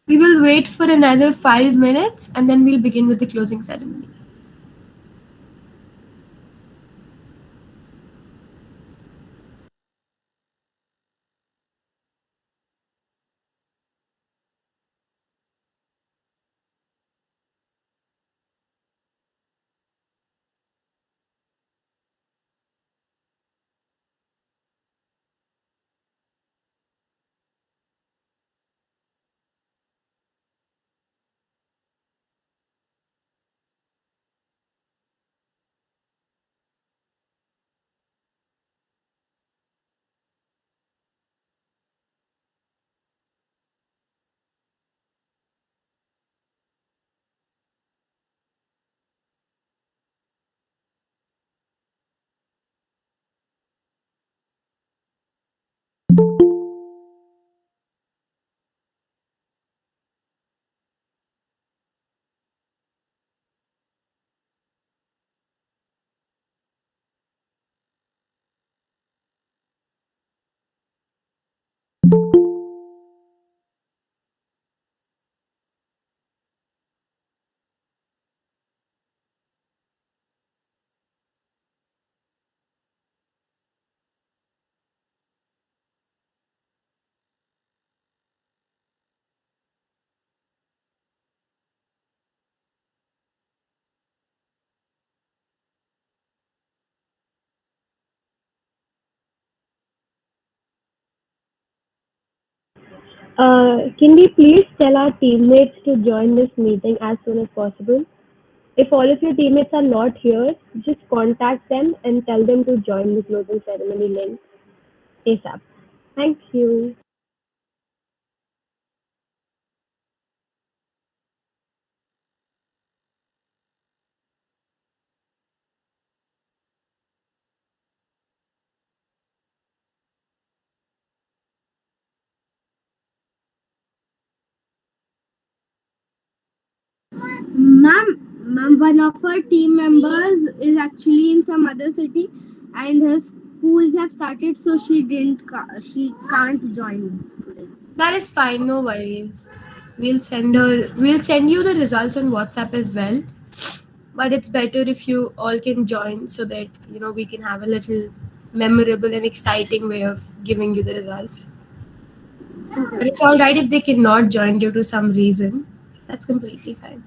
We will wait for another 5 minutes and then we'll begin with the closing ceremony. Can we please tell our teammates to join this meeting as soon as possible? If all of your teammates are not here, just contact them and tell them to join the closing ceremony link ASAP. Thank you. Ma'am, one of our team members is actually in some other city, and her schools have started, so she can't join today. That is fine, no worries. We'll send you the results on WhatsApp as well. But it's better if you all can join so that we can have a little memorable and exciting way of giving you the results. But it's all right if they cannot join due to some reason. That's completely fine.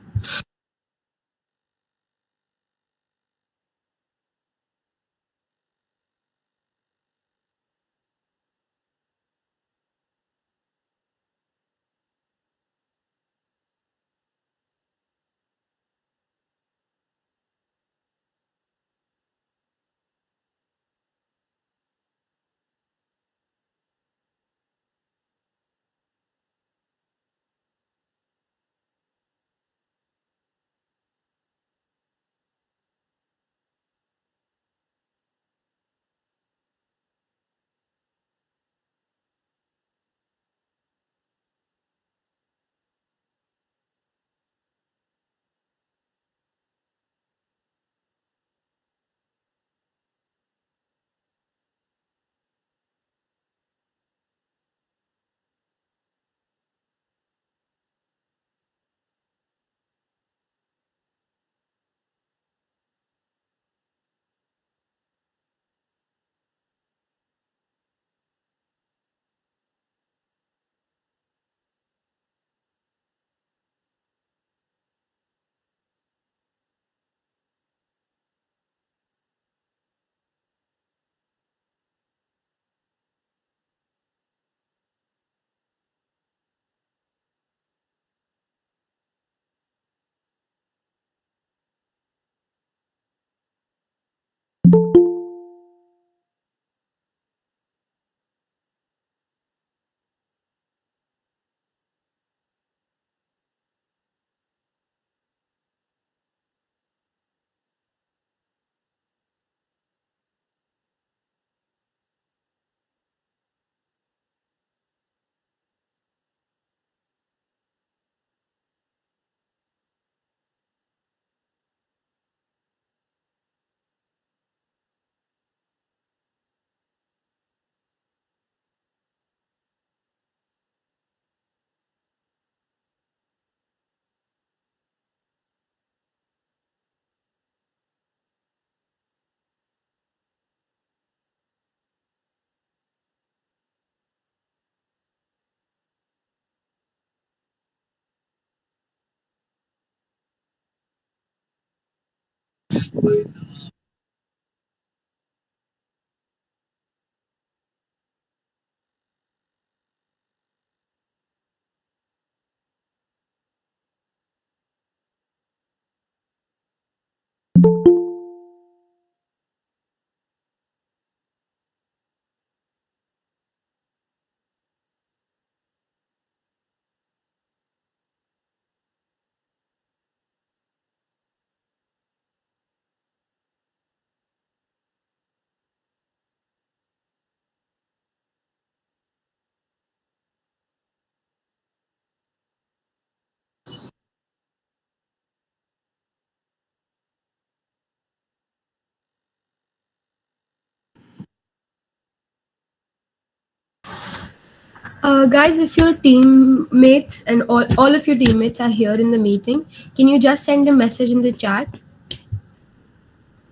Guys, if your teammates and all of your teammates are here in the meeting, can you just send a message in the chat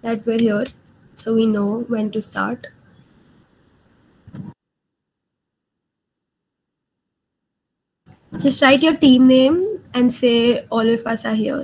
that we're here so we know when to start? Just write your team name and say all of us are here.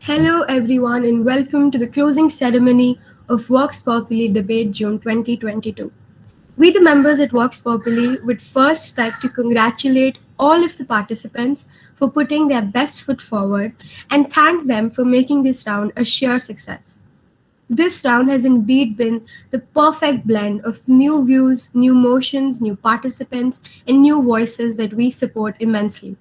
Hello, everyone, and welcome to the closing ceremony of Vox Populi Debate June 2022. We, the members at Vox Populi, would first like to congratulate all of the participants for putting their best foot forward and thank them for making this round a sheer success. This round has indeed been the perfect blend of new views, new motions, new participants, and new voices that we support immensely.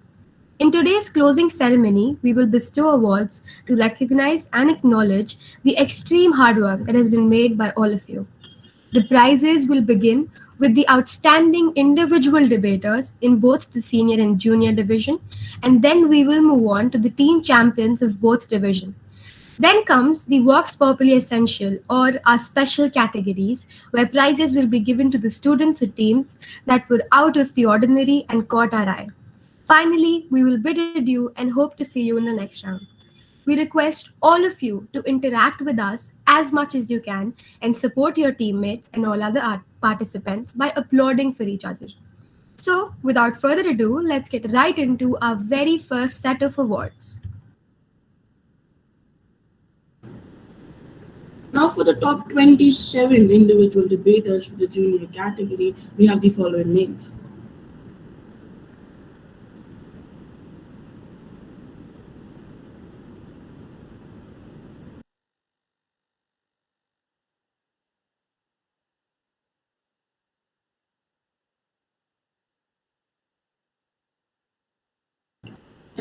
In today's closing ceremony, we will bestow awards to recognize and acknowledge the extreme hard work that has been made by all of you. The prizes will begin with the outstanding individual debaters in both the senior and junior division, and then we will move on to the team champions of both divisions. Then comes the Vox Populi Essential or our special categories, where prizes will be given to the students or teams that were out of the ordinary and caught our eye. Finally, we will bid adieu and hope to see you in the next round. We request all of you to interact with us as much as you can and support your teammates and all other participants by applauding for each other. So, without further ado, let's get right into our very first set of awards. Now, for the top 27 individual debaters for the junior category, we have the following names: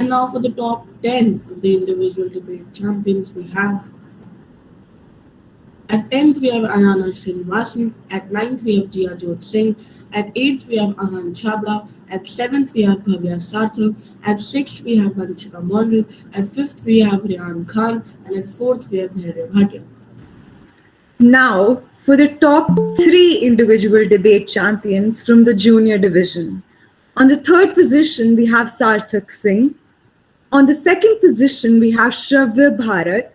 And now for the top 10 of the individual debate champions we have. At 10th, we have Ayana Srinivasan. At ninth, we have Jia Jot Singh. At 8th, we have Ahan Chabra. At 7th, we have Bhavya Sarthak. At 6th, we have Vanchika Mondal. At 5th, we have Riyan Khan. And at 4th, we have Dhairya Bhatia. Now, for the top three individual debate champions from the junior division. On the third position, we have Sarthak Singh. On the second position, we have Shravya Bharat.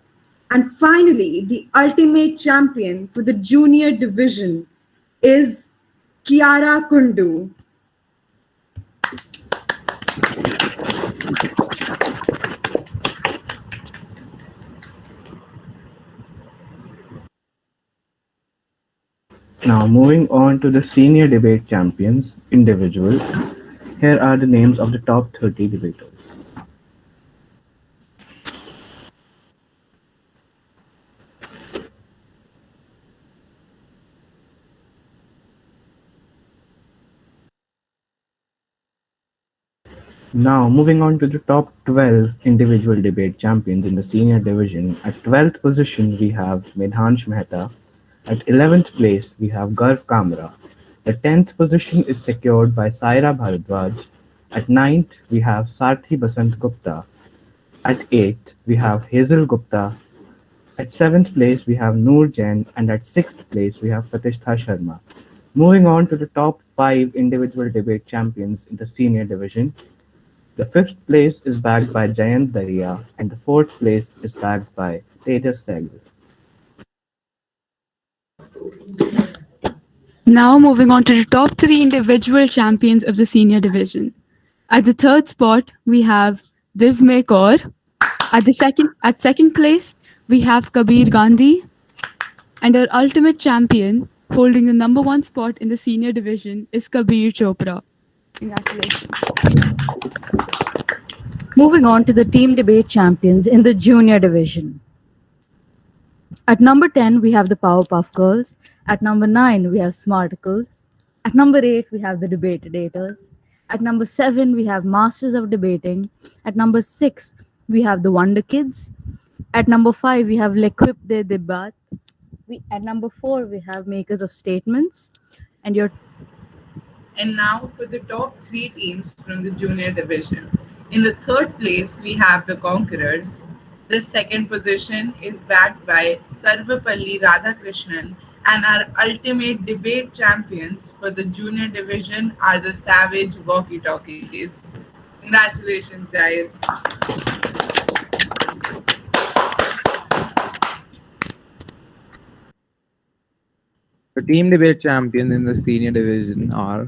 And finally, the ultimate champion for the junior division is Kiara Kundu. Now, moving on to the senior debate champions, individual. Here are the names of the top 30 debaters. Now, moving on to the top 12 individual debate champions in the senior division. At 12th position, we have Medhansh Mehta. At 11th place, we have Garv Kamra. The 10th position is secured by Saira Bharadwaj. At 9th, we have Sarthi Basant Gupta. At 8th, we have Hazel Gupta. At 7th place, we have Noor Jain. And at 6th place, we have Pratishtha Sharma. Moving on to the top 5 individual debate champions in the senior division. The 5th place is bagged by Jayant Daria, and the 4th place is bagged by Tejas Sehgal. Now moving on to the top 3 individual champions of the senior division. At the third spot, we have Divmay Kaur. At second place, we have Kabir Gandhi. And our ultimate champion, holding the number 1 spot in the senior division, is Kabir Chopra. Congratulations. Moving on to the team debate champions in the junior division. At number 10, we have the Powerpuff Girls. At number 9, we have Smarticles. At number 8, we have the Debatators. At number 7, we have Masters of Debating. At number 6, we have the Wonder Kids. At number 5, we have L'Equipe de Débat. At number 4, we have Makers of Statements. And now for the top 3 teams from the junior division. In the third place, we have the Conquerors. The second position is backed by Sarvapalli Radhakrishnan, and our ultimate debate champions for the junior division are the Savage Walkie Talkies. Congratulations, guys. The team debate champions in the senior division are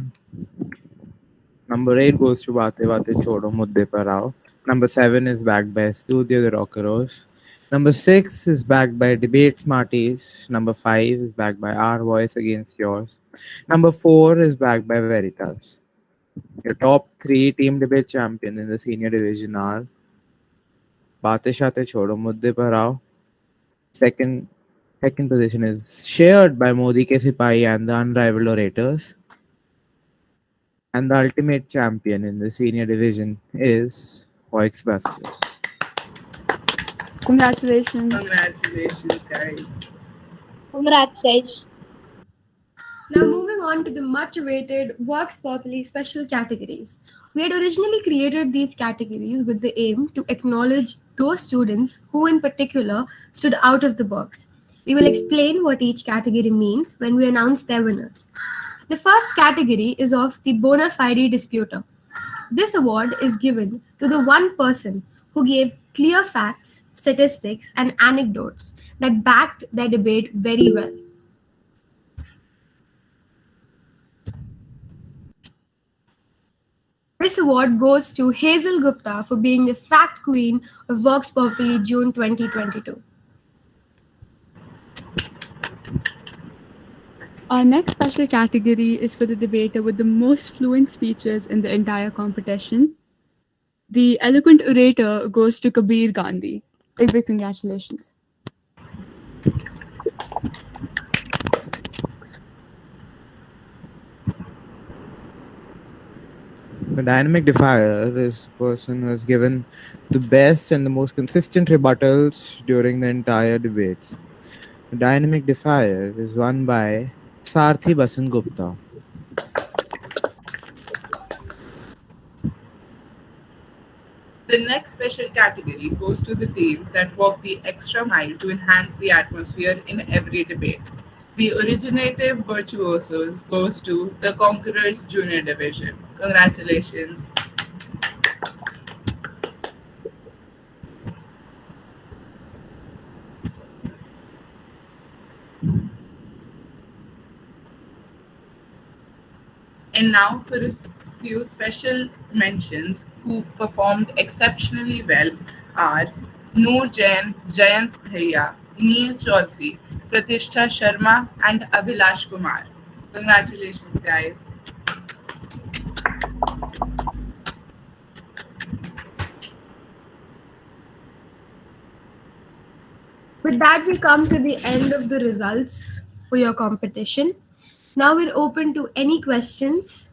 number 8 goes to Bate Bate Chodo Mudde Par Aao. Number 7 is backed by Studio the Rockeros. Number 6 is backed by Debate Smarties. Number 5 is backed by Our Voice Against Yours. Number 4 is backed by Veritas. Your top 3 team debate champions in the senior division are Bate Shate Chodo Mudde Par Aao. Second position is shared by Modi Ke Sipahi and the Unrivaled Orators. And the ultimate champion in the senior division is Vox Populi. Congratulations. Congratulations, guys. Congrats, guys. Now, moving on to the much awaited Vox Populi special categories. We had originally created these categories with the aim to acknowledge those students who, in particular, stood out of the box. We will explain what each category means when we announce their winners. The first category is of the bona fide disputer. This award is given to the one person who gave clear facts, statistics, and anecdotes that backed their debate very well. This award goes to Hazel Gupta for being the fact queen of Vox Populi June 2022. Our next special category is for the debater with the most fluent speeches in the entire competition. The eloquent orator goes to Kabir Gandhi. Big congratulations. The dynamic defier is the person who has given the best and the most consistent rebuttals during the entire debate. The dynamic defier is won by Sarthi Basan Gupta. The next special category goes to the team that walked the extra mile to enhance the atmosphere in every debate. The originative virtuosos goes to the Conquerors Junior Division. Congratulations. And now for a few special mentions who performed exceptionally well are Noor Jain, Jayant Bhaiya, Neil Chaudhary, Pratishtha Sharma, and Abhilash Kumar. Congratulations, guys. With that, we come to the end of the results for your competition. Now we're open to any questions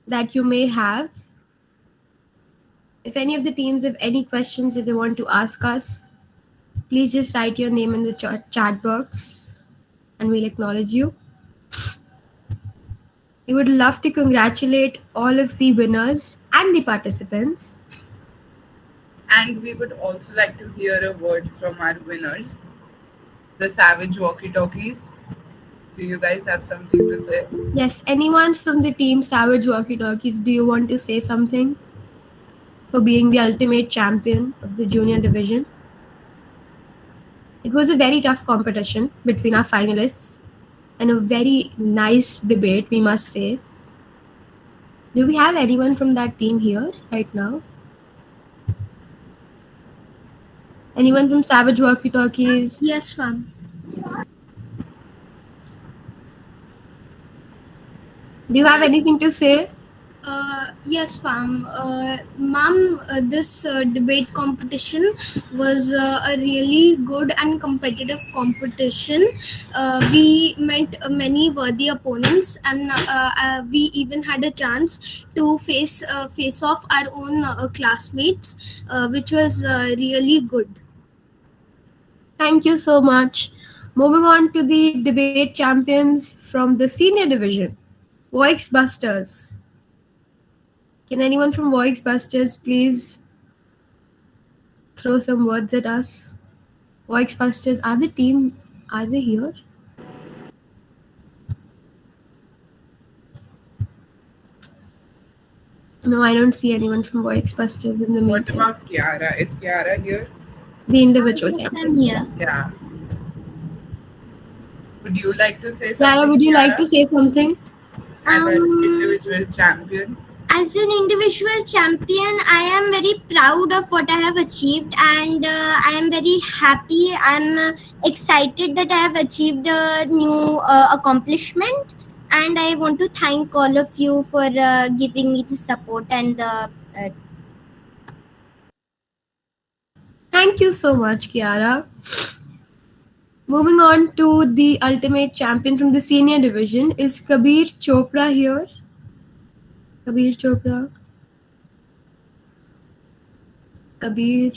that you may have. If any of the teams have any questions that they want to ask us, please just write your name in the chat box and we'll acknowledge you. We would love to congratulate all of the winners and the participants. And we would also like to hear a word from our winners, the Savage Walkie Talkies. Do you guys have something to say? Yes, anyone from the team Savage Walkie Talkies, do you want to say something for being the ultimate champion of the junior division? It was a very tough competition between our finalists and a very nice debate, we must say. Do we have anyone from that team here right now? Anyone from Savage Walkie Talkies? Yes, ma'am. Do you have anything to say? Yes, ma'am. Ma'am, this debate competition was a really good and competitive competition. We met many worthy opponents, and we even had a chance to face off our own classmates, which was really good. Thank you so much. Moving on to the debate champions from the senior division, Vox Busters. Can anyone from Vox Busters please throw some words at us? Vox Busters, are they here? No, I don't see anyone from Vox Busters in the meeting. What about Kiara? Is Kiara here? The individual Yes, champion. I'm here. Yeah. Would you like to say something? Clara, would you like to say something? As an individual champion? As an individual champion, I am very proud of what I have achieved, and I am very happy. I'm excited that I have achieved a new accomplishment, and I want to thank all of you for giving me the support and the. Thank you so much, Kiara. Moving on to the ultimate champion from the senior division, is Kabir Chopra here? Kabir Chopra. Kabir.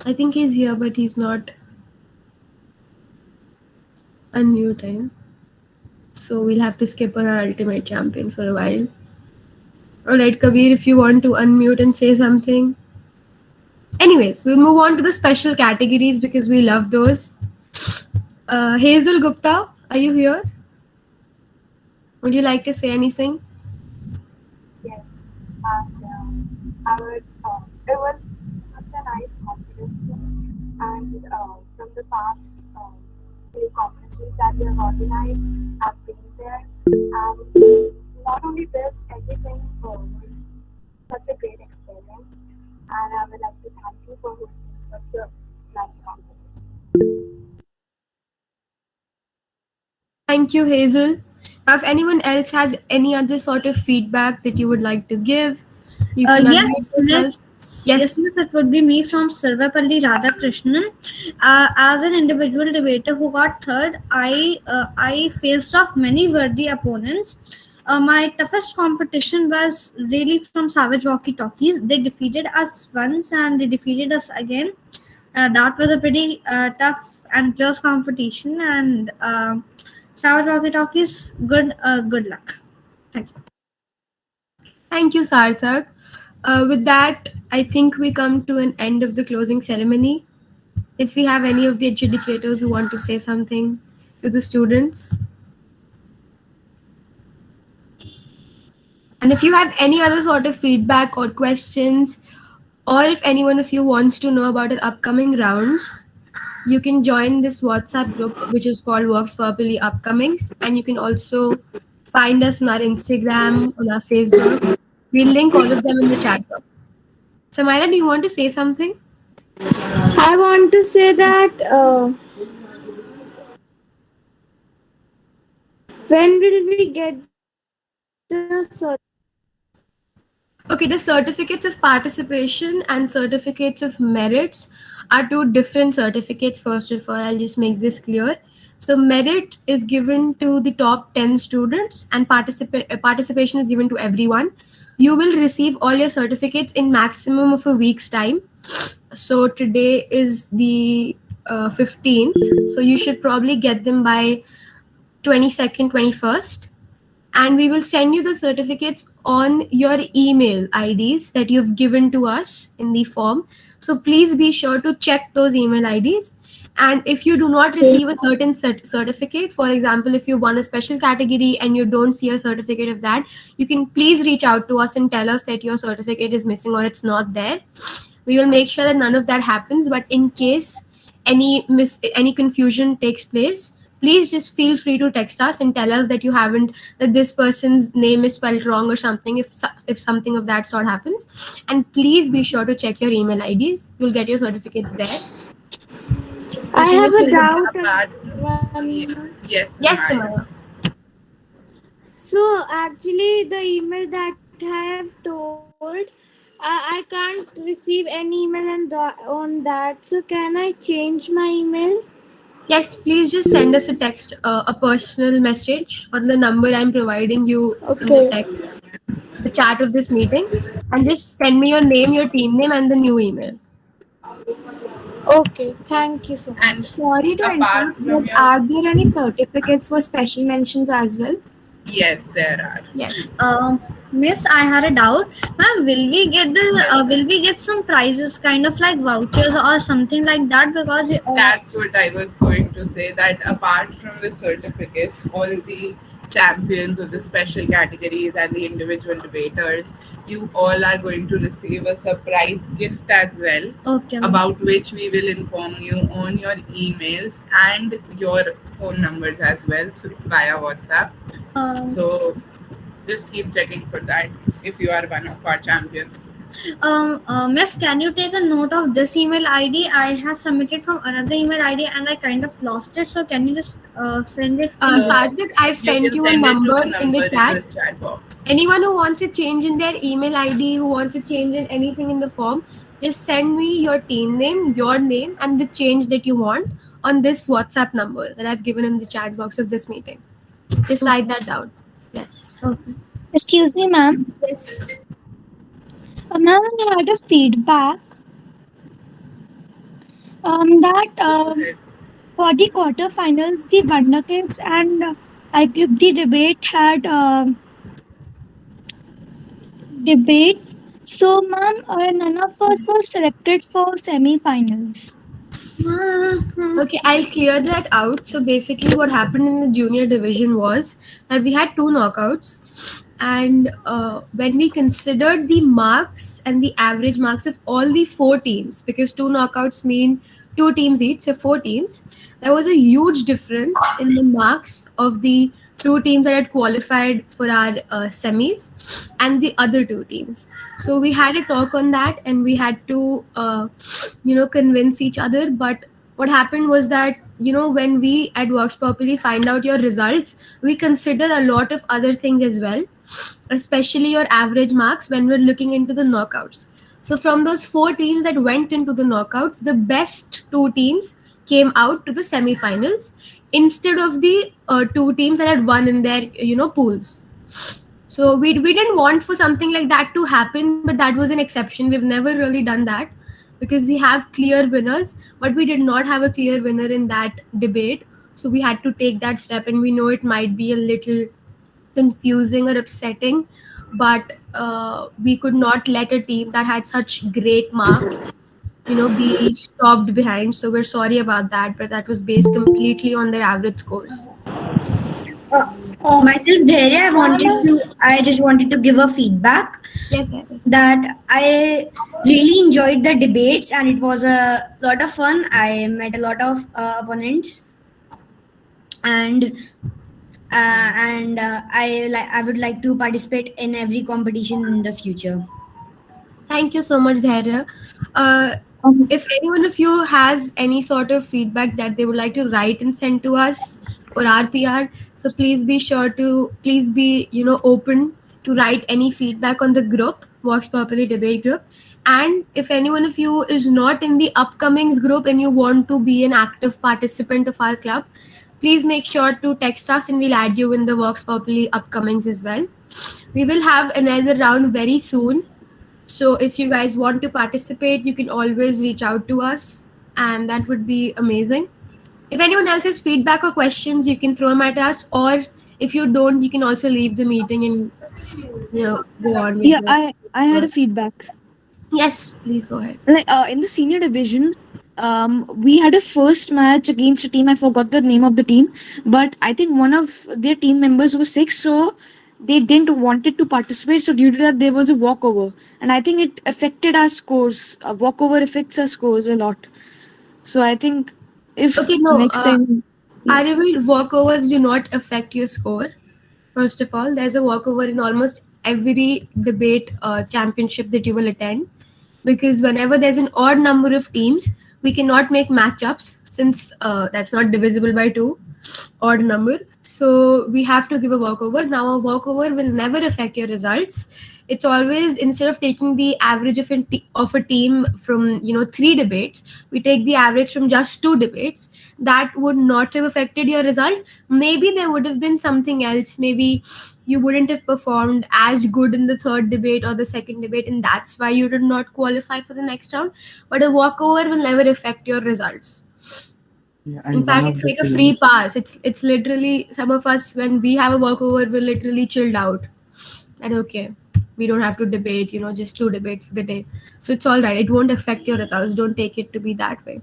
I think he's here, but he's not unmuting. So we'll have to skip on our ultimate champion for a while. Alright, Kabir, if you want to unmute and say something. Anyways, we'll move on to the special categories because we love those. Hazel Gupta, are you here? Would you like to say anything? Yes, and I would. It was such a nice competition, and from the past few competitions that we have organized, I've been there, and not only this, everything was such a great experience, and I would like to thank you for hosting such a nice competition. Thank you, Hazel. If anyone else has any other sort of feedback that you would like to give, you can Yes, unmute yourself. yes, it would be me from Sarvapalli Radhakrishnan. As an individual debater who got third, I faced off many worthy opponents. My toughest competition was really from Savage Walkie Talkies. They defeated us once and they defeated us again. That was a pretty tough and close competition. And Savage Walkie Talkies, good luck. Thank you. Thank you, Sarthak. With that, I think we come to an end of the closing ceremony. If we have any of the adjudicators who want to say something to the students, and if you have any other sort of feedback or questions, or if any one of you wants to know about our upcoming rounds, you can join this WhatsApp group, which is called Vox Populi Upcomings, and you can also find us on our Instagram, on our Facebook. We'll link all of them in the chat box. Samira, do you want to say something? I want to say that when will we get the Okay, the certificates of participation and certificates of merits are two different certificates. First of all, I'll just make this clear. So, merit is given to the top 10 students, and participation is given to everyone. You will receive all your certificates in maximum of a week's time. So, today is the 15th. So, you should probably get them by 22nd, 21st, and we will send you the certificates on your email IDs that you've given to us in the form. So please be sure to check those email IDs. And if you do not receive a certain certificate, for example, if you won a special category and you don't see a certificate of that, you can please reach out to us and tell us that your certificate is missing or it's not there. We will make sure that none of that happens. But in case any confusion takes place, please just feel free to text us and tell us that you haven't, that this person's name is spelled wrong or something, if something of that sort happens. And please be sure to check your email IDs. You'll get your certificates there. I have a doubt. Apart, yes, Yes, Samaya. Samaya. So actually, the email that I have told, I can't receive any email on that. So can I change my email? Yes, please just send us a text, a personal message on the number I'm providing you in the text, the chat of this meeting, and just send me your name, your team name, and the new email. Okay, thank you so much. And Sorry to apart interrupt, from but your, are there any certificates for special mentions as well? yes, there are. Yes. Miss, I had a doubt. Ma'am, will we get some prizes, kind of like vouchers or something like that? Because That's what I was going to say, that apart from the certificates, all the champions of the special categories and the individual debaters, you all are going to receive a surprise gift as well, okay, about which we will inform you on your emails and your phone numbers as well via WhatsApp. So just keep checking for that if you are one of our champions. Miss, can you take a note of this email ID? I have submitted from another email ID and I kind of lost it. So can you just send it? Sarthak, I've You sent can you a send it to number the in number the in chat. the chat box. Anyone who wants a change in their email ID, who wants a change in anything in the form, just send me your team name, your name, and the change that you want on this WhatsApp number that I've given in the chat box of this meeting. Just write that down. Yes. Okay. Excuse me, ma'am. Yes. Ma'am, I had a feedback that for the quarterfinals, the Wonder Kids and I Club the debate had debate. So, ma'am, none of us was selected for semi-finals. Okay, I'll clear that out. So basically, what happened in the junior division was that we had two knockouts, and when we considered the marks and the average marks of all the four teams, because two knockouts mean two teams each, so four teams, there was a huge difference in the marks of the two teams that had qualified for our semis and the other two teams. So we had a talk on that, and we had to convince each other. But what happened was that, when we at Vox Populi find out your results, we consider a lot of other things as well, especially your average marks when we're looking into the knockouts. So from those four teams that went into the knockouts, the best two teams came out to the semi-finals instead of the two teams that had won in their pools. So we didn't want for something like that to happen, but that was an exception. We've never really done that because we have clear winners, but we did not have a clear winner in that debate. So we had to take that step, and we know it might be a little confusing or upsetting, but we could not let a team that had such great marks, be stopped behind. So we're sorry about that, but that was based completely on their average scores. Uh, Myself, Dhairya, I just wanted to give a feedback Yes, Gary. that I really enjoyed the debates and it was a lot of fun. I met a lot of opponents and I would like to participate in every competition in the future. Thank you so much, Dhairya. Uh, if anyone of you has any sort of feedbacks that they would like to write and send to us for our PR, so please be open to write any feedback on the group, Vox Populi Debate group. And if anyone of you is not in the upcomings group and you want to be an active participant of our club, please make sure to text us and we'll add you in the Vox Populi upcomings as well. We will have another round very soon, so if you guys want to participate, you can always reach out to us, and that would be amazing. If anyone else has feedback or questions, you can throw them at us, or if you don't, you can also leave the meeting and go on with Yeah, your I had a work. feedback. Yes, please go ahead. Like in the senior division, we had a first match against a team. I forgot the name of the team, but I think one of their team members was sick, so they didn't wanted to participate. So due to that, there was a walkover, and I think it affected our scores. A walkover affects our scores a lot. So I think if Okay, no, next time, yeah. I reveal walkovers do not affect your score. First of all, there's a walkover in almost every debate championship that you will attend, because whenever there's an odd number of teams, we cannot make matchups since that's not divisible by two, odd number. So we have to give a walkover. Now, a walkover will never affect your results. It's always, instead of taking the average of a team from three debates, we take the average from just two debates. That would not have affected your result. Maybe there would have been something else. Maybe you wouldn't have performed as good in the third debate or the second debate, and that's why you did not qualify for the next round. But a walkover will never affect your results. Yeah, In and one fact, of it's the like a free teams. pass. It's literally, some of us, when we have a walkover, we're literally chilled out. And okay, we don't have to debate, just two debates for the day. So it's all right. It won't affect your results. Don't take it to be that way.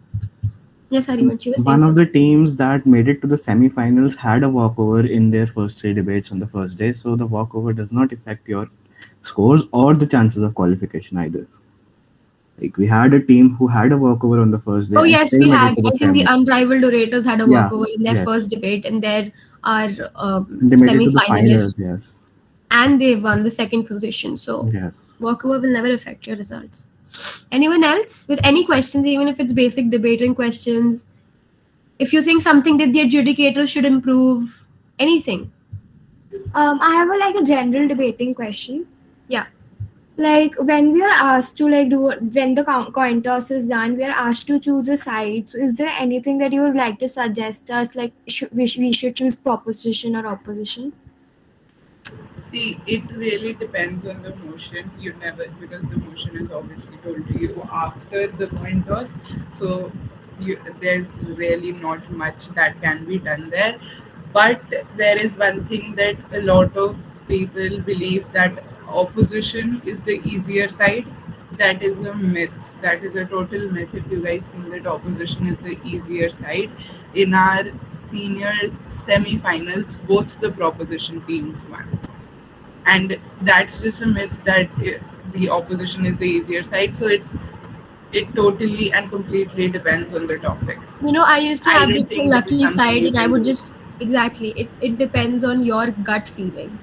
Yes, Hariman, you were saying One of the something. teams that made it to the semi-finals had a walkover in their first three debates on the first day, so the walkover does not affect your scores or the chances of qualification either. Like we had a team who had a walkover on the first day Oh and yes, still we made it had. to the I think the semis. unrivaled orators had a Yeah, walkover in their yes. first debate, and they're our They made it to the finals, semi-finalists, yes. and they won the second position. So Yes. walkover will never affect your results. Anyone else with any questions, even if it's basic debating questions? If you think something that the adjudicators should improve, anything. I have a general debating question. Yeah. Like when we are asked to do when the coin toss is done, we are asked to choose a side. So is there anything that you would like to suggest us, like we should choose proposition or opposition? See, it really depends on the motion. You never, because the motion is obviously told to you after the coin toss. So there's really not much that can be done there. But there is one thing that a lot of people believe, that opposition is the easier side. That is a myth. That is a total myth. If you guys think that opposition is the easier side, in our seniors semi-finals, both the proposition teams won, and that's just a myth that the opposition is the easier side. So it totally and completely depends on the topic. I used to I have don't just a think that is lucky something side, you and I can would do. just, exactly, it depends on your gut feeling.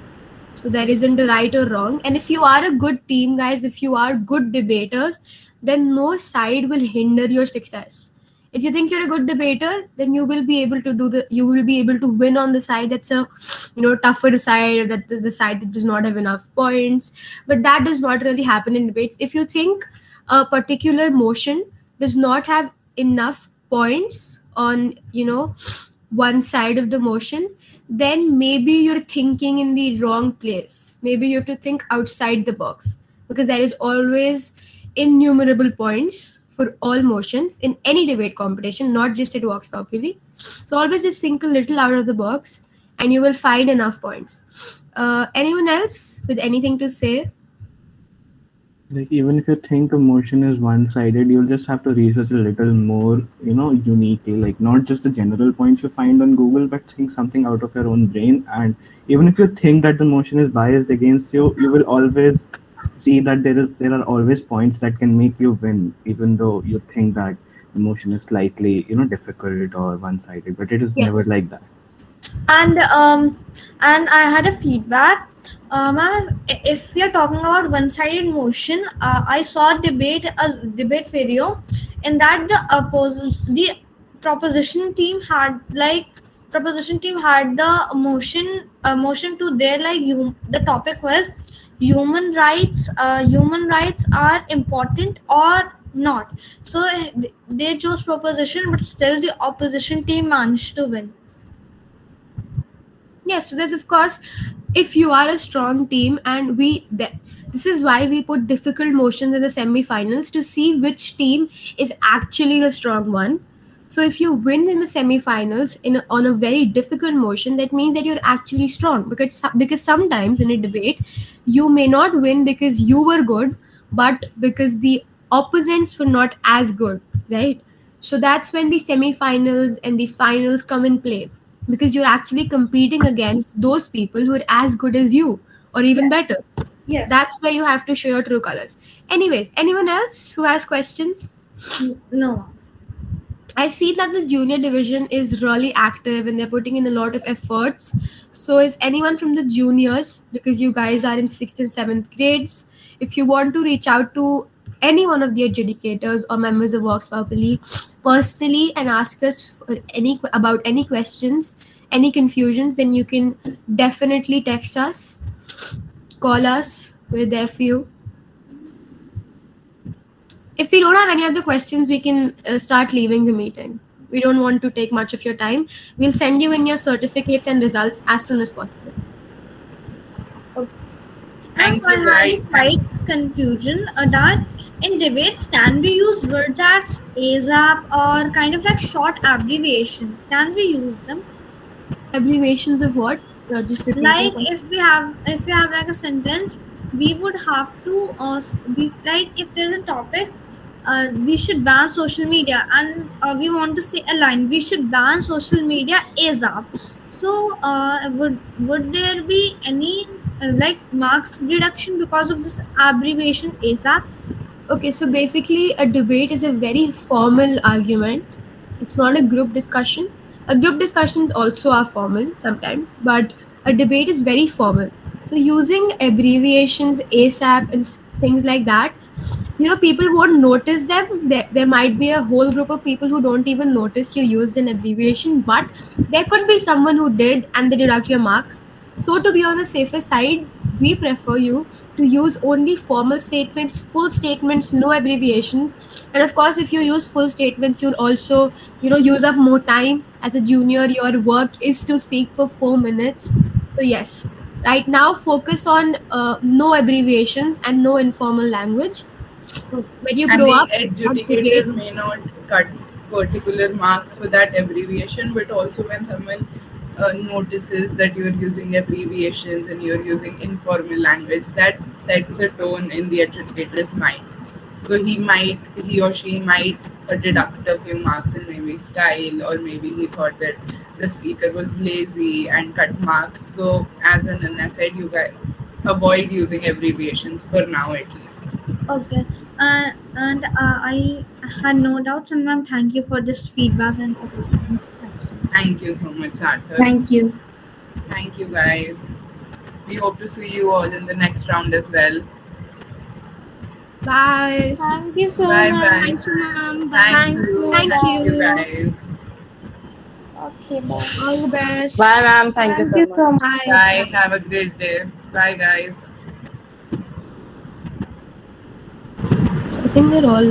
So there isn't a right or wrong. And if you are a good team, guys, if you are good debaters, then no side will hinder your success. If you think you're a good debater, then you will be able to win on the side that's a tougher side, or that the side that does not have enough points. But that does not really happen in debates. If you think a particular motion does not have enough points on one side of the motion, then maybe you're thinking in the wrong place. Maybe you have to think outside the box, because there is always innumerable points for all motions in any debate competition, not just at Vox Populi. So always just think a little out of the box and you will find enough points. Anyone else with anything to say? Like even if you think a motion is one-sided, you'll just have to research a little more, uniquely. Like not just the general points you find on Google, but think something out of your own brain. And even if you think that the motion is biased against you, you will always see that there are always points that can make you win, even though you think that the motion is slightly, difficult or one-sided. But it is never Yes. like that. And I had a feedback. Ma'am, if we are talking about one-sided motion, I saw a debate video, in that the proposition team had the motion to their, like, the topic was human rights. Human rights are important or not. So they chose proposition, but still the opposition team managed to win. Yes, so there's of course, if you are a strong team, and this is why we put difficult motions in the semi-finals to see which team is actually the strong one. So if you win in the semi-finals on a very difficult motion, that means that you're actually strong, because sometimes in a debate you may not win because you were good, but because the opponents were not as good, right? So that's when the semi-finals and the finals come in play, because you're actually competing against those people who are as good as you or even Yeah. better. Yes. That's where you have to show your true colors. Anyways, anyone else who has questions? No. I've seen that the junior division is really active and they're putting in a lot of efforts. So if anyone from the juniors, because you guys are in 6th and 7th grades, if you want to reach out to any one of the adjudicators or members of Vox Populi personally and ask us for about any questions, any confusions, then you can definitely text us, call us. We're there for you. If we don't have any other questions, we can start leaving the meeting. We don't want to take much of your time. We'll send you in your certificates and results as soon as possible. Okay. Ma'am, Thank I you had a guys. slight confusion, that in debates, can we use words as ASAP or kind of like short abbreviations? Can we use them? Abbreviations of what? Just repeat your Like question. if we have like a sentence, we would have to be like, if there is a topic, we should ban social media, and we want to say a line, we should ban social media ASAP. So would there be any like marks reduction because of this abbreviation ASAP? Okay, so basically, a debate is a very formal argument. It's not a group discussion. A group discussions also are formal sometimes, but a debate is very formal. So using abbreviations, ASAP, and things like that, people won't notice them. There might be a whole group of people who don't even notice you used an abbreviation, but there could be someone who did and they deduct your marks. So to be on the safer side, we prefer you to use only formal statements, full statements, no abbreviations. And of course, if you use full statements, you'll also use up more time. As a junior, your work is to speak for 4 minutes. So yes, right now focus on no abbreviations and no informal language. When you And grow the up and adjudicator debate, may not cut particular marks for that abbreviation, but also when someone notices that you're using abbreviations and you're using informal language, that sets a tone in the adjudicator's mind. So he or she might deduct a few marks in maybe style, or maybe he thought that the speaker was lazy and cut marks. So as an aside, you guys avoid using abbreviations for now at least. Okay. And I had no doubts, and ma'am, thank you for this feedback and for taking this section. Thank you so much, Arthur. Thank you. Thank you, guys. We hope to see you all in the next round as well. bye. Thank you so Bye much. bye. Thank you, ma'am. Thank Bye. you. Thank Thank you, you. guys. Okay, bye. All the best. Bye, ma'am. Thank you Thank so you much. so much. Bye. Bye. Have a great day. Bye, guys. I think they're all